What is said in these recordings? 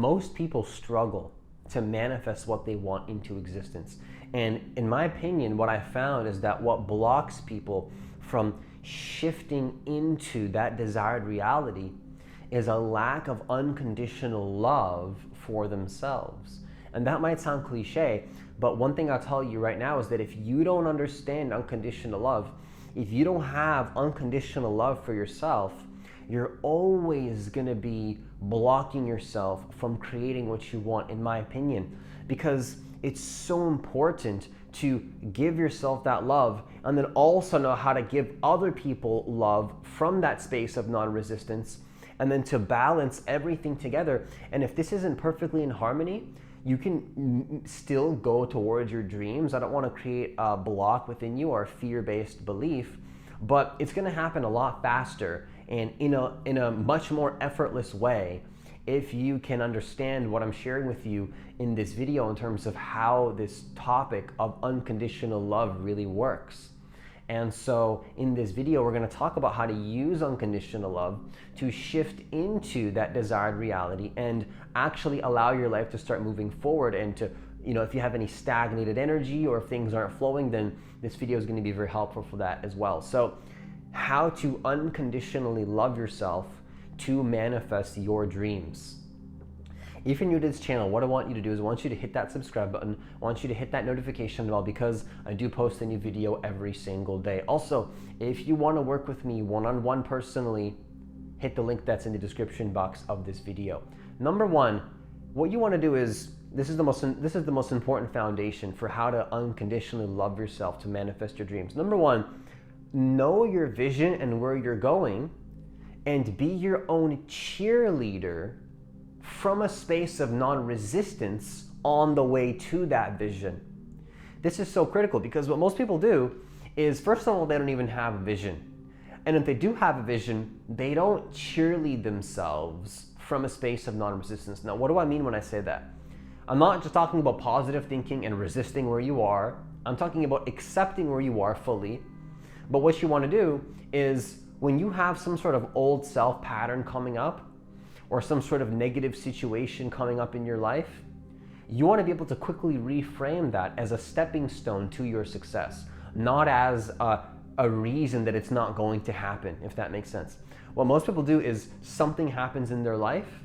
most people struggle to manifest what they want into existence. And in my opinion, what I found is that what blocks people from shifting into that desired reality is a lack of unconditional love for themselves. And that might sound cliche, but one thing I'll tell you right now is that if you don't understand unconditional love, if you don't have unconditional love for yourself, you're always going to be blocking yourself from creating what you want, in my opinion, because it's so important to give yourself that love and then also know how to give other people love from that space of non-resistance, and then to balance everything together. And if this isn't perfectly in harmony, you can still go towards your dreams. I don't want to create a block within you or a fear-based belief, but it's going to happen a lot faster and in a much more effortless way if you can understand what I'm sharing with you in this video in terms of how this topic of unconditional love really works. And so in this video, we're going to talk about how to use unconditional love to shift into that desired reality and actually allow your life to start moving forward. And to, if you have any stagnated energy or if things aren't flowing, then this video is going to be very helpful for that as well. So how to unconditionally love yourself to manifest your dreams. If you're new to this channel, what I want you to do is I want you to hit that subscribe button. I want you to hit that notification bell because I do post a new video every single day. Also, if you want to work with me one-on-one personally, hit the link that's in the description box of this video. Number one, what you want to do is, this is the most important foundation for how to unconditionally love yourself to manifest your dreams. Number one, know your vision and where you're going, and be your own cheerleader from a space of non-resistance on the way to that vision. This is so critical because what most people do is, first of all, they don't even have a vision. And if they do have a vision, they don't cheerlead themselves from a space of non-resistance. Now, what do I mean when I say that? I'm not just talking about positive thinking and resisting where you are. I'm talking about accepting where you are fully. But what you want to do is, when you have some sort of old self pattern coming up or some sort of negative situation coming up in your life, you want to be able to quickly reframe that as a stepping stone to your success, not as a reason that it's not going to happen, if that makes sense. What most people do is something happens in their life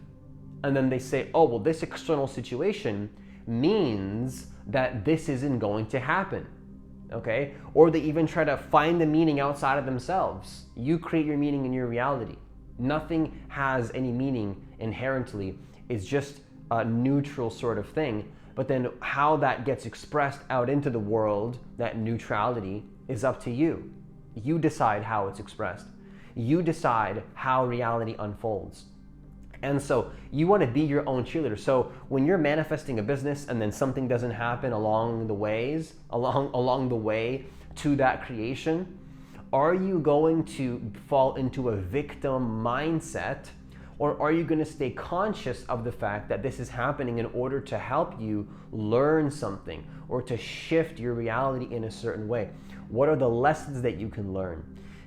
and then they say, oh, well, this external situation means that this isn't going to happen. Okay? Or they even try to find the meaning outside of themselves. You create your meaning in your reality. Nothing has any meaning inherently. It's just a neutral sort of thing. But then how that gets expressed out into the world, that neutrality, is up to you. You decide how it's expressed. You decide how reality unfolds. And so you want to be your own cheerleader. So when you're manifesting a business and then something doesn't happen along the way to that creation, are you going to fall into a victim mindset, or are you going to stay conscious of the fact that this is happening in order to help you learn something or to shift your reality in a certain way? What are the lessons that you can learn?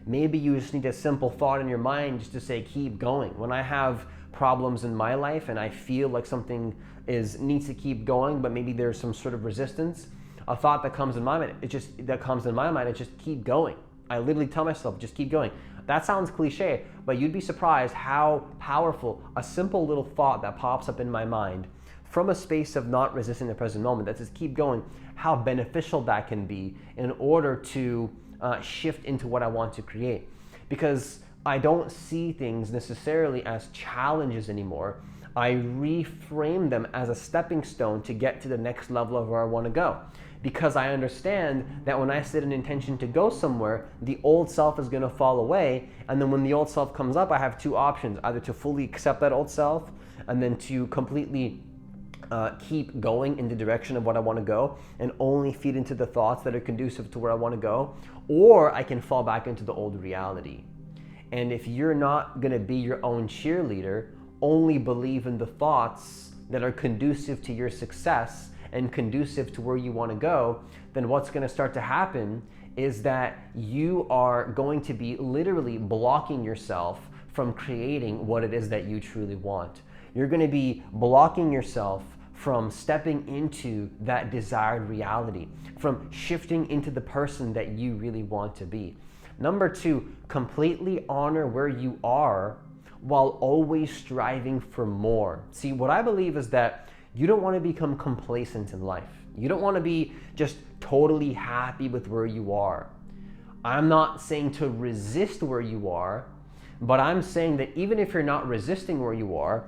Maybe you just need a simple thought in your mind just to say, keep going. When I have problems in my life and I feel like something needs to keep going, but maybe there's some sort of resistance, a thought that comes in my mind, it's just keep going. I literally tell myself, just keep going. That sounds cliche, but you'd be surprised how powerful a simple little thought that pops up in my mind from a space of not resisting the present moment that says keep going, how beneficial that can be in order to shift into what I want to create. Because I don't see things necessarily as challenges anymore. I reframe them as a stepping stone to get to the next level of where I want to go. Because I understand that when I set an intention to go somewhere, the old self is going to fall away. And then when the old self comes up, I have two options: either to fully accept that old self and then to completely keep going in the direction of what I want to go and only feed into the thoughts that are conducive to where I want to go, or I can fall back into the old reality. And if you're not going to be your own cheerleader, only believe in the thoughts that are conducive to your success and conducive to where you want to go, then what's going to start to happen is that you are going to be literally blocking yourself from creating what it is that you truly want. you're going to be blocking yourself from stepping into that desired reality, from shifting into the person that you really want to be. Number two, completely honor where you are while always striving for more. See, what I believe is that you don't want to become complacent in life. You don't want to be just totally happy with where you are. I'm not saying to resist where you are, but I'm saying that even if you're not resisting where you are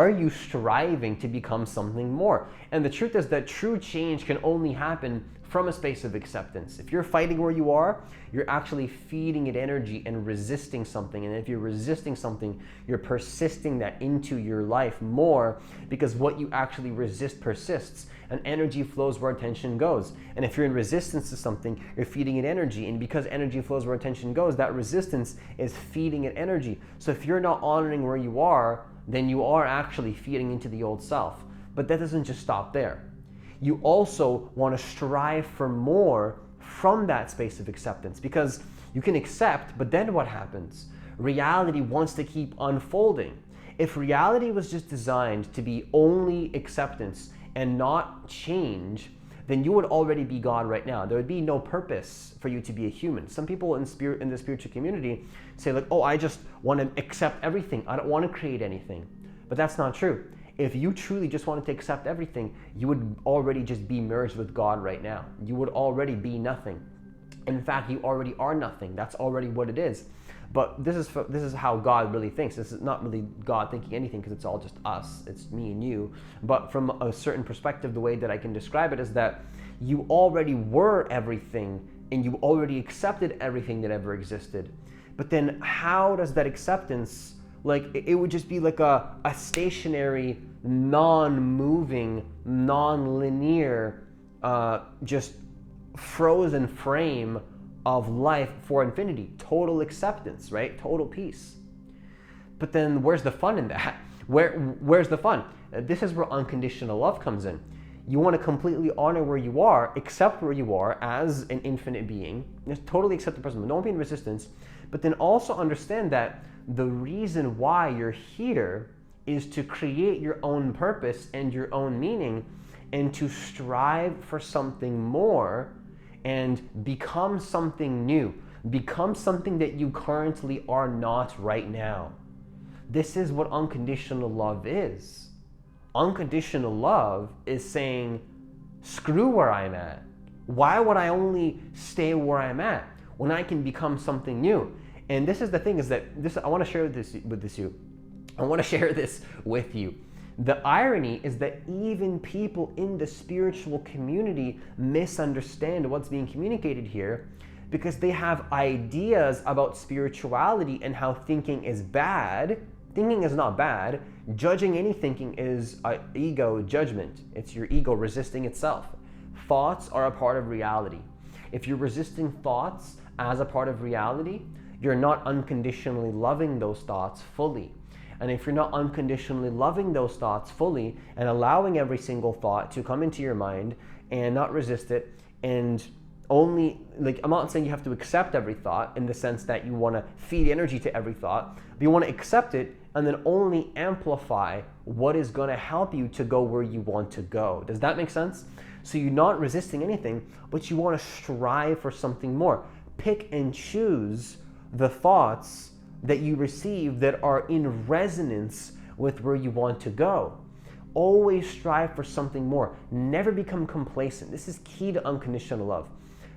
you striving to become something more? And the truth is that true change can only happen from a space of acceptance. If you're fighting where you are, you're actually feeding it energy and resisting something. And if you're resisting something, you're persisting that into your life more, because what you actually resist persists, and energy flows where attention goes. And if you're in resistance to something, you're feeding it energy. And because energy flows where attention goes, that resistance is feeding it energy. So if you're not honoring where you are, then you are actually feeding into the old self. But that doesn't just stop there. You also want to strive for more from that space of acceptance, because you can accept, but then what happens? Reality wants to keep unfolding. If reality was just designed to be only acceptance and not change, then you would already be God right now. There would be no purpose for you to be a human. Some people in the spiritual community say like, oh, I just want to accept everything. I don't want to create anything. But that's not true. If you truly just wanted to accept everything, you would already just be merged with God right now. You would already be nothing. In fact, you already are nothing. That's already what it is. But this is how God really thinks. This is not really God thinking anything, because it's all just us. It's me and you. But from a certain perspective, the way that I can describe it is that you already were everything, and you already accepted everything that ever existed. But then how does that acceptance, like, it would just be like a stationary, non-moving, non-linear, just frozen frame of life for infinity. Total acceptance, right? Total peace. But then where's the fun in that? Where's the fun? This is where unconditional love comes in. You want to completely honor where you are, accept where you are as an infinite being, just totally accept the person, don't be in resistance, but then also understand that the reason why you're here is to create your own purpose and your own meaning, and to strive for something more and become something new. Become something that you currently are not right now. This is what unconditional love is. Unconditional love is saying, screw where I'm at. Why would I only stay where I'm at when I can become something new? And this is the thing, is that I want to share this with you. The irony is that even people in the spiritual community misunderstand what's being communicated here, because they have ideas about spirituality and how thinking is bad. Thinking is not bad. Judging any thinking is ego judgment. It's your ego resisting itself. Thoughts are a part of reality. If you're resisting thoughts as a part of reality, you're not unconditionally loving those thoughts fully. And if you're not unconditionally loving those thoughts fully and allowing every single thought to come into your mind and not resist it, and only, like, I'm not saying you have to accept every thought in the sense that you want to feed energy to every thought, but you want to accept it and then only amplify what is going to help you to go where you want to go. Does that make sense? So you're not resisting anything, but you want to strive for something more. Pick and choose the thoughts that you receive that are in resonance with where you want to go. Always strive for something more. Never become complacent. This is key to unconditional love.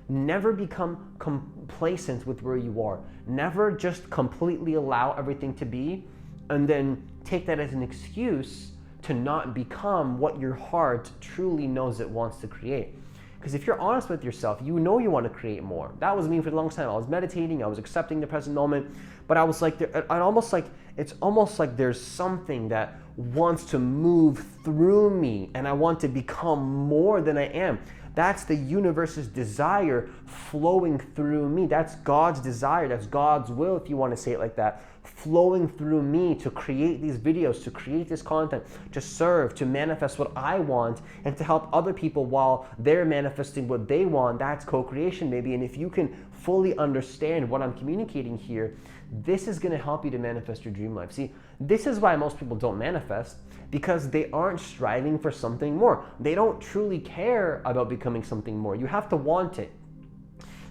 Never become complacent with where you are. Never just completely allow everything to be and then take that as an excuse to not become what your heart truly knows it wants to create. Because if you're honest with yourself, you know you want to create more. That was me for the longest time. I was meditating, I was accepting the present moment, but I was like, it's almost like there's something that wants to move through me, and I want to become more than I am. That's the universe's desire flowing through me. That's God's desire. That's God's will, if you want to say it like that, flowing through me to create these videos, to create this content, to serve, to manifest what I want, and to help other people while they're manifesting what they want. That's co-creation, maybe. And if you can fully understand what I'm communicating here, this is going to help you to manifest your dream life. See, this is why most people don't manifest. because they aren't striving for something more. They don't truly care about becoming something more. You have to want it.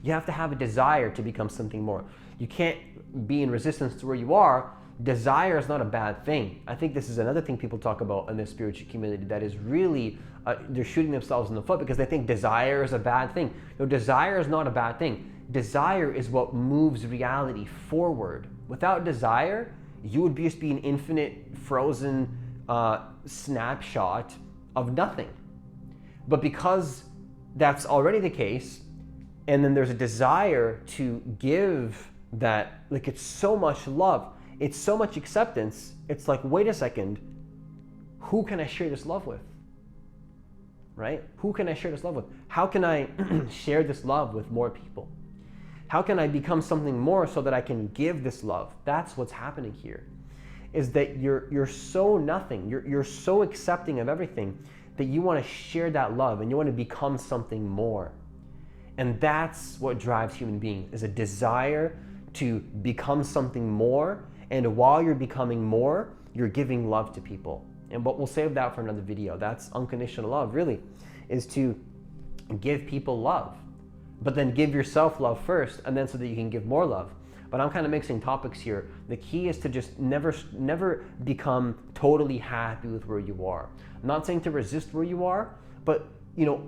You have to have a desire to become something more. You can't be in resistance to where you are. Desire is not a bad thing. I think this is another thing people talk about in the spiritual community that is really, they're shooting themselves in the foot because they think desire is a bad thing. No, desire is not a bad thing. Desire is what moves reality forward. Without desire, you would just be an infinite frozen snapshot of nothing. But because that's already the case, and then there's a desire to give that, like, it's so much love, it's so much acceptance, it's like, wait a second, who can I share this love with? Right? Who can I share this love with? How can I share this love with more people? How can I become something more so that I can give this love? That's what's happening here, is that you're so nothing, you're so accepting of everything that you want to share that love and you want to become something more. And that's what drives human beings, is a desire to become something more. And while you're becoming more, you're giving love to people. But we'll save that for another video. That's unconditional love, really, is to give people love, but then give yourself love first, and then so that you can give more love. But I'm kind of mixing topics here. The key is to just never become totally happy with where you are. I'm not saying to resist where you are, but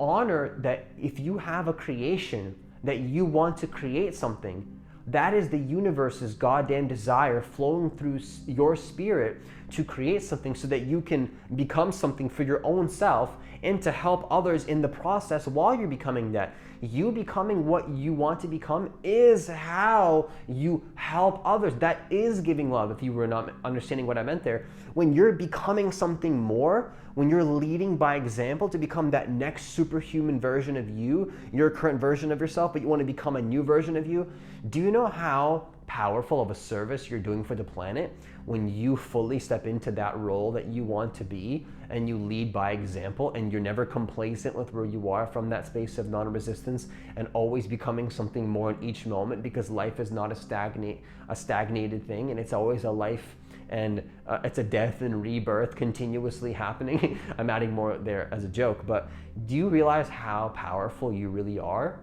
honor that if you have a creation that you want to create something, that is the universe's goddamn desire flowing through your spirit to create something so that you can become something for your own self and to help others in the process while you're becoming that. You becoming what you want to become is how you help others. That is giving love, if you were not understanding what I meant there. When you're becoming something more, when you're leading by example to become that next superhuman version of you, your current version of yourself, but you want to become a new version of you, do you know how powerful of a service you're doing for the planet when you fully step into that role that you want to be and you lead by example and you're never complacent with where you are from that space of non-resistance and always becoming something more in each moment, because life is not a stagnated thing, and it's always a life and it's a death and rebirth continuously happening. I'm adding more there as a joke, but do you realize how powerful you really are?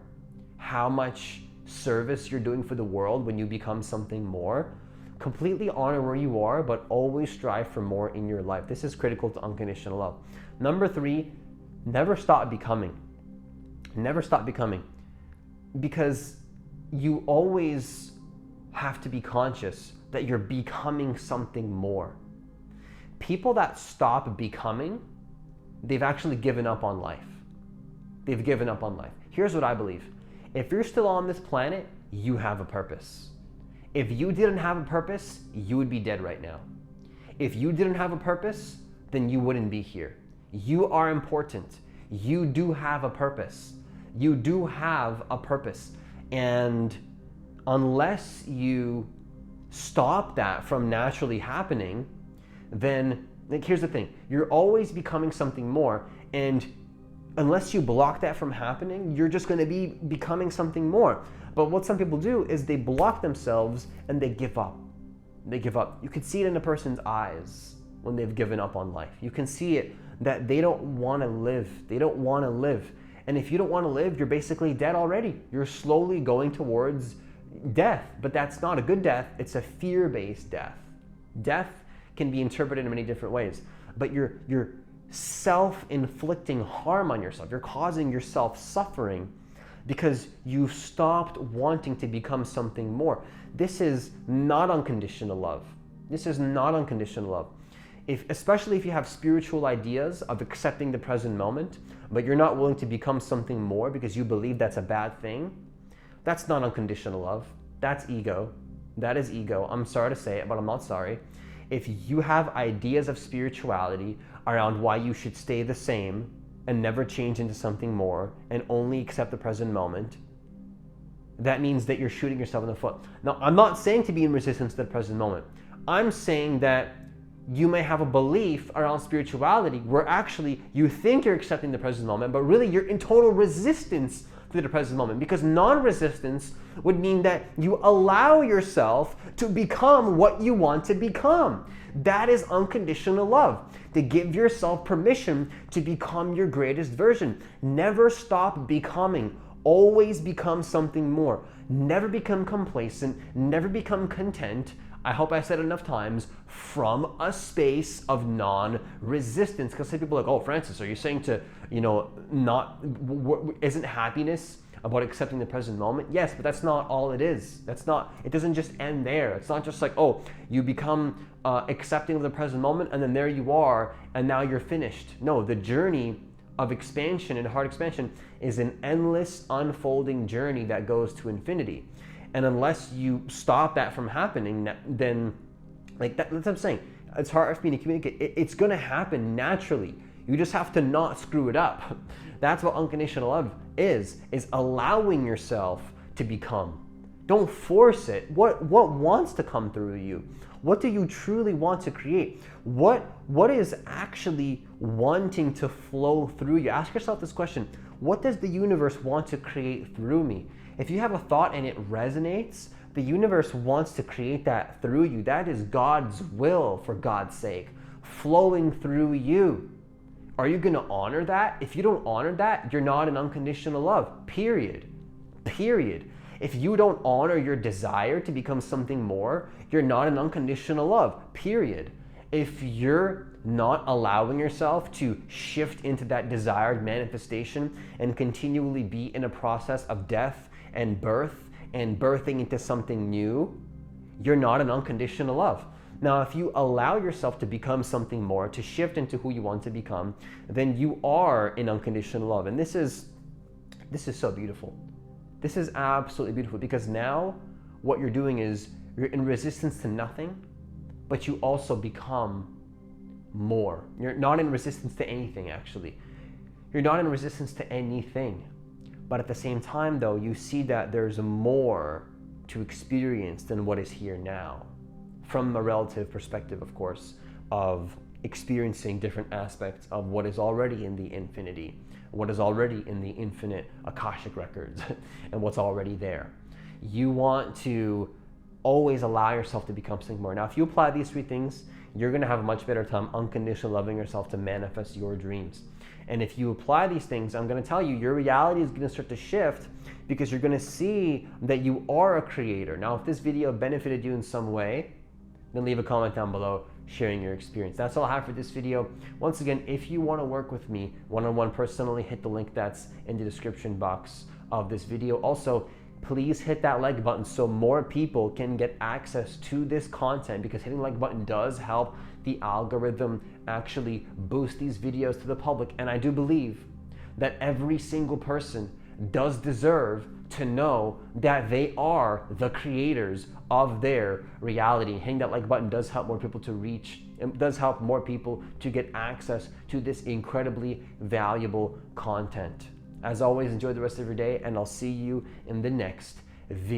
How much service you're doing for the world when you become something more? Completely honor where you are, but always strive for more in your life. This is critical to unconditional love. Number 3, never stop becoming. Never stop becoming. Because you always have to be conscious that you're becoming something more. People that stop becoming, they've actually given up on life. They've given up on life. Here's what I believe. If you're still on this planet, you have a purpose. If you didn't have a purpose, you would be dead right now. If you didn't have a purpose, then you wouldn't be here. You are important. You do have a purpose. You do have a purpose. And unless you stop that from naturally happening, then, here's the thing, you're always becoming something more, and unless you block that from happening, you're just going to be becoming something more. But what some people do is they block themselves and they give up. They give up. You can see it in a person's eyes when they've given up on life. You can see it that they don't want to live. They don't want to live. And if you don't want to live, you're basically dead already. You're slowly going towards death, but that's not a good death. It's a fear-based death. Death can be interpreted in many different ways, but you're self-inflicting harm on yourself. You're causing yourself suffering because you've stopped wanting to become something more. This is not unconditional love. This is not unconditional love. Especially if you have spiritual ideas of accepting the present moment, but you're not willing to become something more because you believe that's a bad thing, that's not unconditional love. That's ego. That is ego. I'm sorry to say it, but I'm not sorry. If you have ideas of spirituality around why you should stay the same and never change into something more and only accept the present moment, that means that you're shooting yourself in the foot. Now, I'm not saying to be in resistance to the present moment. I'm saying that you may have a belief around spirituality where actually you think you're accepting the present moment, but really you're in total resistance through the present moment. Because non-resistance would mean that you allow yourself to become what you want to become. That is unconditional love. To give yourself permission to become your greatest version. Never stop becoming. Always become something more. Never become complacent. Never become content. I hope I said enough times, from a space of non-resistance. Because some people are like, oh, Francis, are you saying to, isn't happiness about accepting the present moment? Yes, but that's not all it is. It doesn't just end there. It's not just like, oh, you become accepting of the present moment and then there you are and now you're finished. No, the journey of expansion and heart expansion is an endless unfolding journey that goes to infinity. And unless you stop that from happening, then that's what I'm saying. It's hard for me to communicate. It's going to happen naturally. You just have to not screw it up. That's what unconditional love is allowing yourself to become. Don't force it. What wants to come through you? What do you truly want to create? What is actually wanting to flow through you? Ask yourself this question. What does the universe want to create through me? If you have a thought and it resonates, the universe wants to create that through you. That is God's will, for God's sake, flowing through you. Are you going to honor that? If you don't honor that, you're not in unconditional love, period. If you don't honor your desire to become something more, you're not in unconditional love, period. If you're not allowing yourself to shift into that desired manifestation and continually be in a process of death and birth and birthing into something new, you're not in unconditional love. Now, if you allow yourself to become something more, to shift into who you want to become, then you are in unconditional love. And this is so beautiful. This is absolutely beautiful, because now what you're doing is you're in resistance to nothing, but you also become more. You're not in resistance to anything, actually. You're not in resistance to anything. But at the same time, though, you see that there's more to experience than what is here now. From a relative perspective, of course, of experiencing different aspects of what is already in the infinity, what is already in the infinite Akashic records, and what's already there. You want to always allow yourself to become something more. Now, if you apply these three things, you're going to have a much better time unconditionally loving yourself to manifest your dreams. And if you apply these things, I'm going to tell you, your reality is going to start to shift, because you're going to see that you are a creator. Now, if this video benefited you in some way, then leave a comment down below sharing your experience. That's all I have for this video. Once again, if you want to work with me one-on-one personally, hit the link that's in the description box of this video. Also, please hit that like button so more people can get access to this content, because hitting the like button does help the algorithm actually boost these videos to the public. And I do believe that every single person does deserve to know that they are the creators of their reality. Hitting that like button does help more people to reach, it does help more people to get access to this incredibly valuable content. As always, enjoy the rest of your day, and I'll see you in the next video.